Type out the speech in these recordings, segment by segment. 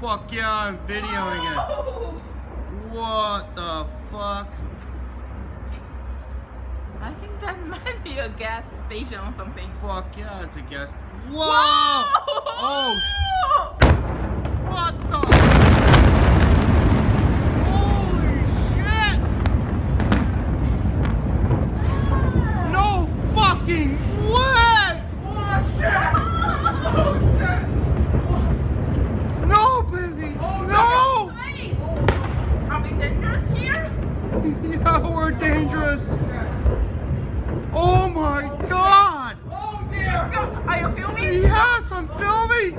fuck yeah, I'm videoing it. What the fuck? I think that might be a gas station or something. Fuck yeah, it's a gas. Whoa! Whoa! Oh, what the? Holy shit! No fucking way! Oh shit! Oh shit! No, baby! Oh no! Nice. Are we dangerous here? Yeah, we're dangerous. Oh my god! Oh dear! Are you filming? Yes, I'm filming!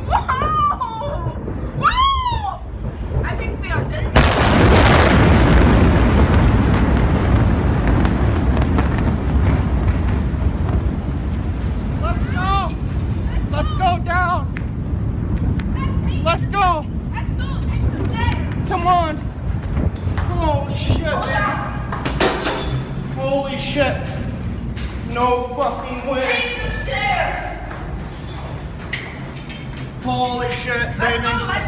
Wow! Wow! I think we are dangerous. Let's go! Let's go down! Let's go! Let's go. Take the stairs. Come on! Oh shit, man! Holy shit! No fucking way! Take the stairs. Holy shit, baby! Let's go.